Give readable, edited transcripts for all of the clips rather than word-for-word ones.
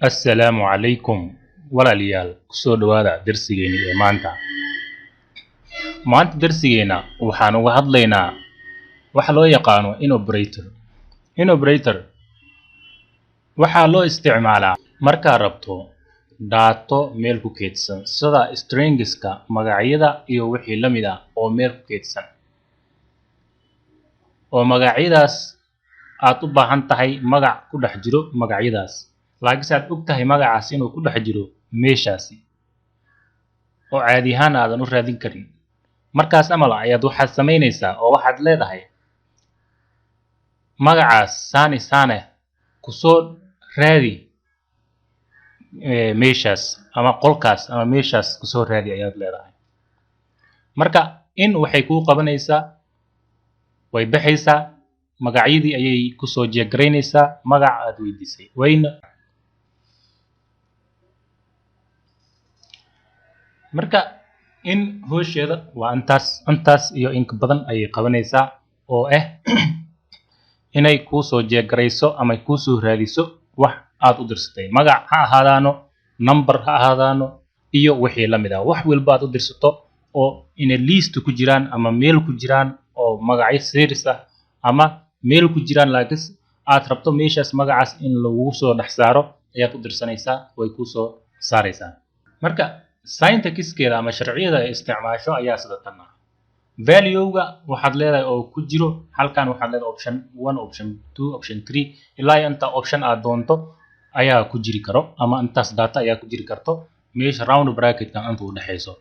Assalaamu calaykum walaalayaal kusoo dhawaada darsigeena ee maanta darsigeena waxaan uga hadlaynaa waxa loo yaqaano in operator waxaa loo isticmaalaa markaa rabto daato meel ku keydsan sida stringska magacyada iyo wixii la mid ah oo meel ku keydsan oo magacyadaas aad u baahan tahay magac ku dhex jiro magacyadaas laakiin aad og tahay magacaas inuu ku dhex jiro meeshaasi oo caadi ahaan aadan u raadin karin markaas amal ayaad waxaad samaynaysaa oo waxaad leedahay magacaas saane kusoo raadi meeshaas ama qolkaas ama meeshaas kusoo raadi ayaad leedahay marka in waxay kuu qabanaysaa way baxaysaa magacyadii ayay kusoo jeegaraynaysaa magac aad weydiisay wayna marka in hoosheeda waa intaas iyo in ka badan ayay qabanaysaa oo inay kuu soo jeegarayso ama kuu soo raadiso wax aad u dirsatay magac ha ahaadaano number ha ahaadaano iyo wixii la mid ah wax walba aad u dirsato oo in list ku jiraan ama meel ku jiraan oo magacyo series ah ama meel ku jiraan laakiin aad rabto meeshaas magacaas in lagu soo dhex saaro ayaad u dirsanaysaa way kuu soo saaraysaa marka syntaxkeeda ama sharciyada ay isticmaasho ayaa sida tan ah value-ga waxaad leedahay oo ku jiro halkan waxaad leedahay option 1 option 2 option 3 ilaa inta option aad doonto ayaa ku jiri karo ama intaas data ayaa ku jiri karto meesha round bracket kan inta u dhaxayso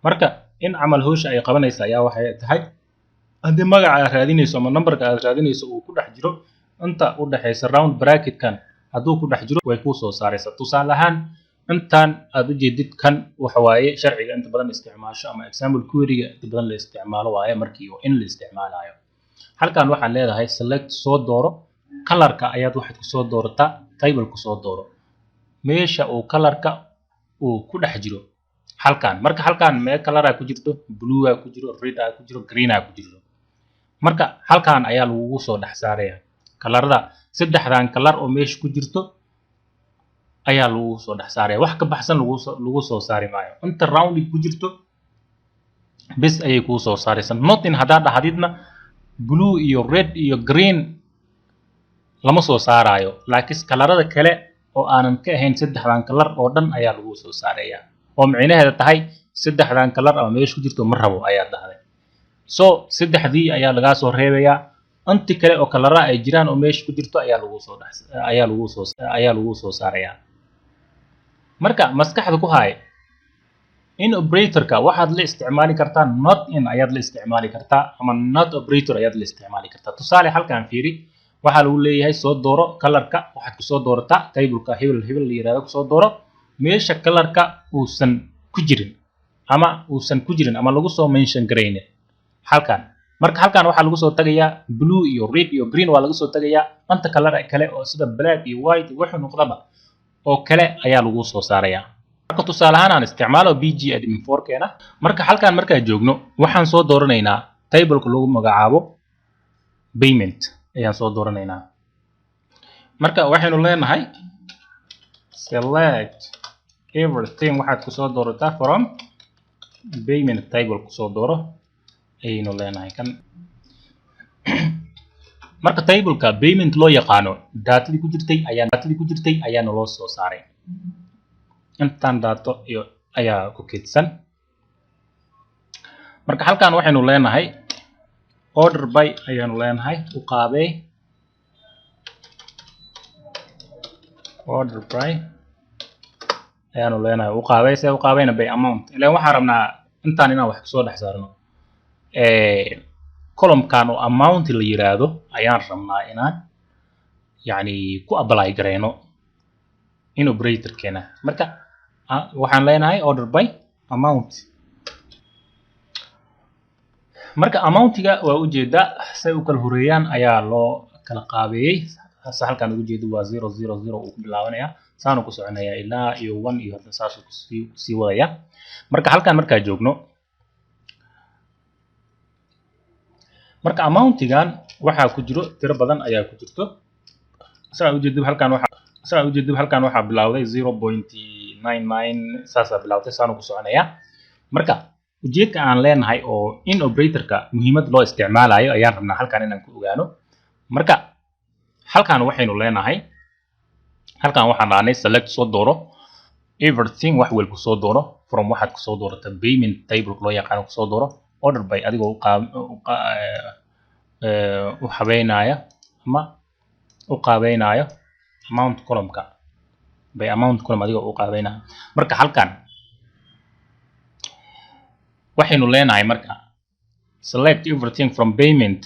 marka in amal hoosh ay qabanaysa ayaa waxay tahay haddii magaca aad raadinayso ama numberka aad raadinayso uu ku dhex jiro inta u dhaxaysa round bracket kan hadduu ku dhex jiro way kuu soo saaraysaa tusaale ahaan intaan aad u jeedid kan waxa waaye sharciga inta badan isticmaasho ama example query-ga inta badan la isticmaalo waaye markii in la isticmaalayo halkan waxaan leedahay select soo dooro colorka ayaad waxaad ku soo doorataa table ku soo dooro meesha uu colorka uu ku dhex jiro halkan marka halkan mee color ku jirto blue ku jiro red ku jiro green ku jiro marka halkan ayaa lagu soo dhex saaraya colorada saddexdan color oo meesha ku jirto ayaa lagu soo dhex saaraya wax ka baxsan lagu soo saari maayo inta round ku jirto bis ayay ku soo saaraysaa not in hadaa dhahdidna blue iyo red iyo green lama soo saarayo laakiin colorada kale oo aanan ka ahayn saddexdan color oo dhan ayaa lagu soo saaraya oo macnaheedu tahay saddexdan color ama meesha ku jirto ma rabo ayaa dhahday so saddexdii ayaa laga soo reebaya inta kale oo colorada ay jiraan oo meesha ku jirto ayaa lagu soo saaraya marka maskaxda ku hay in operator-ka waxaad la isticmaali kartaa not in ayaad la isticmaali kartaa ama not operator ayaad la isticmaali kartaa tusaale halkan fiiri waxa lagu leeyahay soo dooro colorka waxaad ku soo doorataa table-ka hebel la yiraahdo ku soo dooro meesha colorka uusan ku jirin ama lagu soo mention gareynin halkan marka halkan waxa lagu soo tagayaa blue iyo red iyo green waa lagu soo tagayaa anta color kale oo sida black iyo white wuxuu noqdaba oo kale ayaa lagu soo saaraya marka tusaale ahaan aan isticmaalo pgadmin4 keena marka halkan marka joogno waxaan soo dooranaynaa table-ka lagu magacaabo payment ayaan soo dooranaynaa marka waxaynu leenahay select everything waxaad ku soo doorataa from payment table ku soo dooro ayaynu leenahay kan marka table-ka payment loo yaqaano datadii ku jirtay ayaana loo soo saaray intaan daato iyo ayaa ku keydsan marka halkan waxaynu leenahay order by ayaanu leenahay u qaabay order by ayaanu leenahay u qaabay see u qaabayna by amount ilaa waxaan rabnaa intaan inaan wax kasoo dhex saarno column-kan oo amount la yiraahdo ayaan rabnaa inaan yani ku apply gareyno in operator-keena marka waxaan leenahay order by amount marka amount-ga waa ujeedaa say u kala horeeyaan ayaa loo kala qaabeeyay halkan ugu jeedo waa 000 uu ku bilaabanaya saanu ku soconaya ilaa iyo 1 iyo hadda saas ku sii wadaya marka halkan markaa joogno marka amount-gan waxa ku jiro tiro badan ayaa ku jirto saa u jeedo halkan waxa saa u jeedid halkan waxaa bilowday 0.99 saasaa bilowday saanu ku soconaya marka ujeedka aan leenahay oo in operatorka muhiimad loo isticmaalayo ayaan rabnaa halkan inaan ku ogaano marka halkan waxaynu leenahay halkan waxaan dhahnay select soo dooro everything wax walba soo dooro from waxaad ku soo doorata payment table loo yaqaan ku soo dooro order by adigoo u habeynaya ama u qaabeynaayo amount column-ka by amount column adigoo u qaabeynaayo marka halkan waxaynu leenahay marka select everything from payment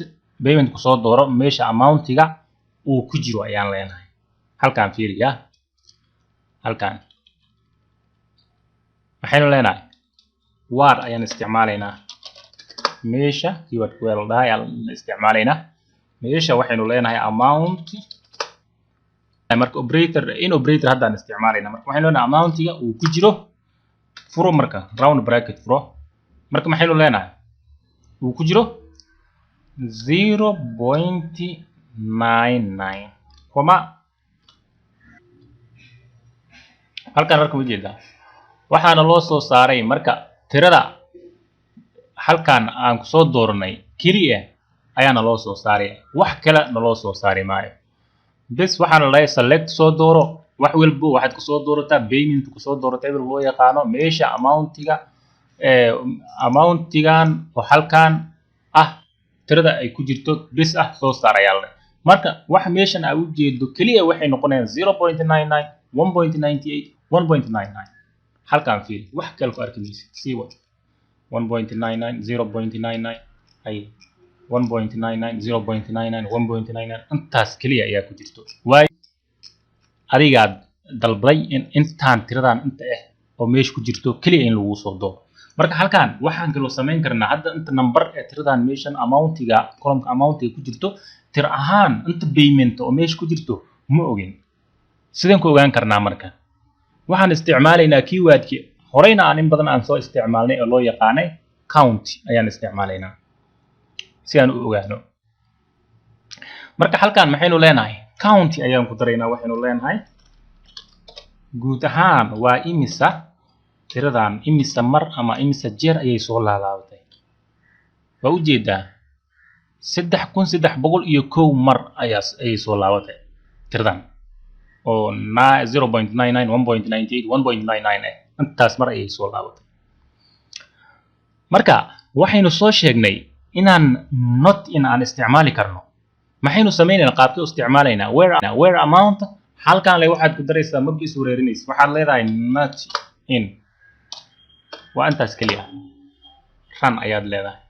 ku soo dooro meesha amountiga uu ku jiro ayaan leenahay halkan fiiriya halkan waxaynu leenahay war ayaan isticmaalaynaa meesha keyword ku weeldahay ayaan isticmaalaynaa meesha waxaynu leenahay amount marka operator haddaan isticmaalayna marka waxaynu leenahay amountiga uu ku jiro furo marka round bracket furo marka maxaynu leenahay uu ku jiro 0.99 koma halkan marka ma jeedaa waxaana loo soo saaray marka tirada halkan aan ku soo dooranay kaliya ayaana loo soo saaray wax kale naloo soo saari maayo bes waxaana la select soo dooro wax walba waxaad ku soo doorataa payment ku soo doorata table loo yaqaano meesha amountigan oo halkan ah tirada ay ku jirto bes ah soo saarayaa marka wax meeshan ay u jeedo kaliya waxay noqonayaan 0.99 1.98 1.99 halkan fiil wax kale ku arkaysid sii wad 1.99 0.99 ay 1.99 0.99 1.99 intaas kaliya ayaa ku jirto way adigaad dalbay in intaan tiradan inta ah oo meesha ku jirto kaliya in lagu soo dooro marka halkan waxaan kaloo samayn karnaa hadda inta number ee tiradan meeshan amountiga column amountiga ku jirto tir ahaan inta payment oo meesha ku jirto ma ogin sideen ku ogaan karnaa marka waxaan isticmaalaynaa keywordki horeyna aan in badan aan soo isticmaalnay oo loo yaqaanay count ayaan isticmaalaynaa si aan u ogaano marka halkan maxaynu leenahay count ayaan ku daraynaa waxaynu leenahay guud ahaan waa imisa tiradan imisa mar ama imisa jeer ayay soo laalaabatay waa u jeedaa 3301 mar ayay soo laabatay tiradan oo 0.99 1.98 1.99 intaas mar ayay soo laabatay marka waxaynu soo sheegnay inaan not in aan isticmaali karno maxaynu sameeynaa qaabkii u isticmaalaynaa where amount halkan le waxaad ku daraysaa mabdiis wareerinaysa waxaad leedahay not in waa intaas kaliya run ayaad leedahay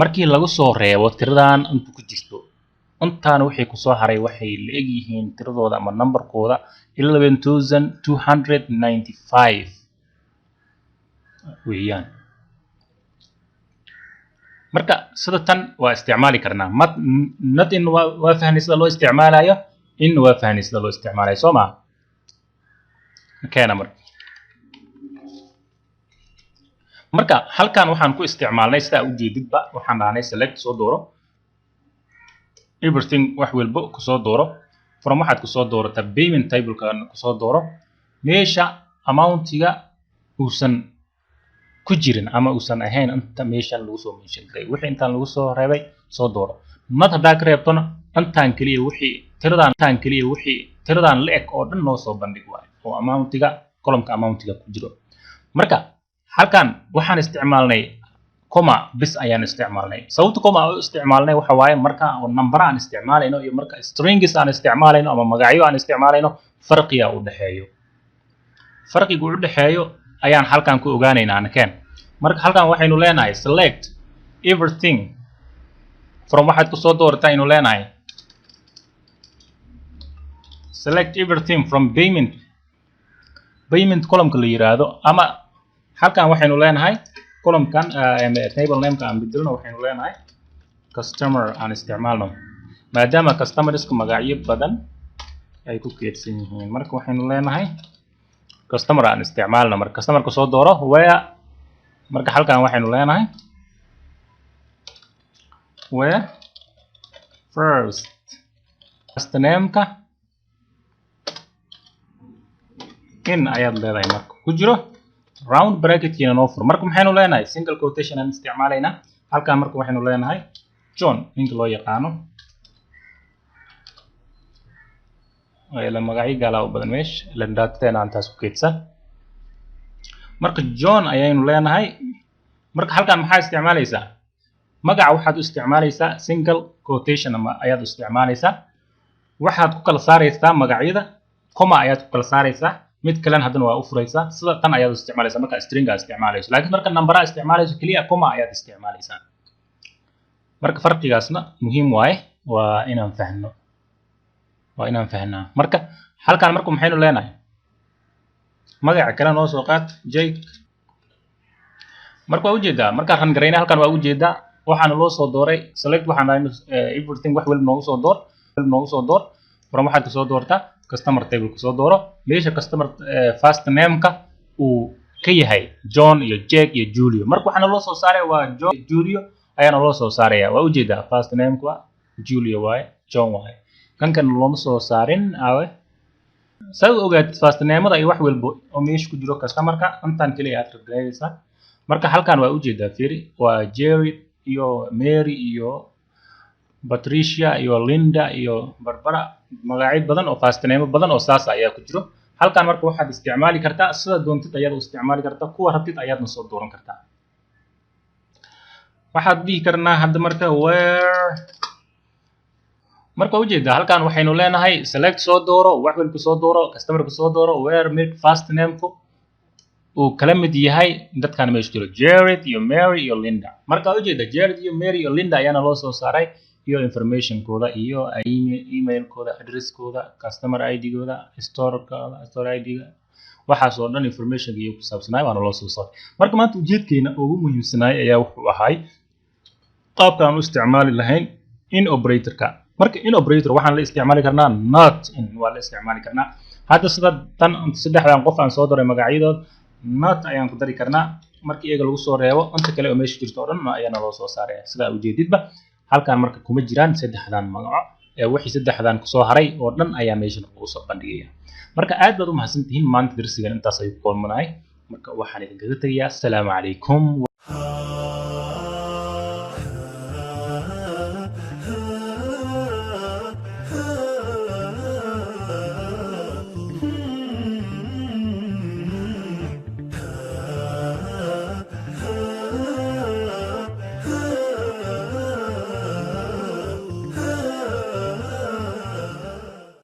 markii lagu soo reebo tiradan inta ku jirto intaan wixii ku soo haray waxay la eg yihiin tiradooda ama numberkooda 11295 weeyaan marka sida tan waa isticmaali karnaa not in waa fahnay sida loo isticmaalayo in waa fahnay sida loo isticmaalayo soo ma keena marka halkan waxaan ku isticmaalnay sida u jeedidba waxaan dhahnay select soo dooro everything wax walba ku soo dooro from waxaad ku soo doorata payment table-ka ku soo dooro meesha amountiga uusan ku jirin ama uusan ahayn inta meeshan lagu soo mention garay wixii intaan lagu soo reebay soo dooro mad hadaa ka reebtona intaan kaliya wixii tiradan la eg oo dhan noo soo bandhig waayo oo amountiga column-ka amountiga ku jiro marka halkan waxaan isticmaalnay comma bis ayaan isticmaalnay sababta comma oo isticmaalnay waxa waaye marka oo number aan isticmaalayno iyo marka strings aan isticmaalayno ama magacyo aan isticmaalayno farqiga u dhaxeeyo ayaan halkan ku ogaanaynaa anakeen marka halkan waxaynu leenahay select everything from waxaad ku soo doorataa aynu leenahay select everything from payment column-ka la yiraahdo ama halkan waxaynu leenahay column-kan table name-ka aan bedelno waxaynu leenahay customer aan isticmaalno maadaama customersku magacyo badan ay ku keedsan yihiin marka waxaynu leenahay customer aan isticmaalno marka customerka soo dooro where marka halkan waxaynu leenahay where first name-ka in ayaad leedahay marka ku jiro round bracket kiina noo fur marka maxaynu leenahay single quotation aan isticmaalaynaa halkaan marka waxaynu leenahay John ninka loo yaqaano ila magacii gala u badan meesh la daateena aan taas ku keedsan marka John ayaynu leenahay marka halkaan maxaa isticmaalaysaa magaca waxaad u isticmaalaysaa single quotation ama ayaad u isticmaalaysaa waxaad ku kala saaraysaa magacyada comma ayaad ku kala saaraysaa mid kale hadana waa u furaysaa sida tan ayaad u isticmaalaysaa marka string aad isticmaalayso laakiin marka number aad isticmaalayso kaliya comma ayaad isticmaalaysaa marka farqigaasna muhiim waa inaan fahnaa marka halkaan marka maxaynu leenahay magaca kale noo soo qaad Jake marka waa u jeedaa marka ran gareynaa halkaan waa u jeedaa waxaan loo soo dooray select waxaan everything wax walba noogu soo door from waxaad ka soo doortaa customer table ka soo dooro meesha customer first name ka uu ka yahay John iyo Jake iyo Julio marka waxaan loo soo saaray waa John iyo Julio ayaana loo soo saaraya waa u jeedaa first name ka Julio waaye John waaye kan looma soo saarin aawe saad ogaad first name-da iyo wax walba oo meesha ku jiro customer ka intaan kaliya aad rabdaysaa marka halkaan waa u jeedaa fiiri waa Jerry iyo Mary iyo Patricia iyo Linda iyo Barbara magacyo badan oo first name badan oo saas ayaa ku jiro halkaan marka waxaad isticmaali kartaa sida doontid ayaad u isticmaali kartaa kuwa rabtid ayaadna soo dooran kartaa waxaad dhihi karnaa hadda marka where marka u jeedaa halkaan waxaynu leenahay select soo dooro wax walba soo dooro customer ka soo dooro where make first name ku uu kala mid yahay dadkan meesha jiro Jared iyo Mary iyo Linda marka u jeedaa Jared iyo Mary iyo Linda ayaana loo soo saaray iyo information kooda iyo email kooda address kooda customer ID kooda store ID waxaas oo dhan information iyo ku saabsanay waana loo soo saaray marka maanta ujeedkeena ugu muhiimsanay ayaa wuxuu ahay qaabkaan u isticmaali lahayn in operator ka marka in operator waxaan la isticmaali karnaa not in waa la isticmaali karnaa hadda sida tan saddexdan qof aan soo daray magacyadood not ayaan ku dari karnaa markii iyaga lagu soo reebo inta kale oo meesha jirto oo dhan ayaana loo soo saaraya sida ujeedidba halkaan marka kuma jiraan saddexdan magaco ee wixii saddexdan ku soo haray oo dhan ayaa meesha lagu soo bandhigaya marka aad baad u mahadsantihiin maanta darsigan intaas ay ku kulmanahay marka waxaan idinkaga tagayaa assalaamu calaykum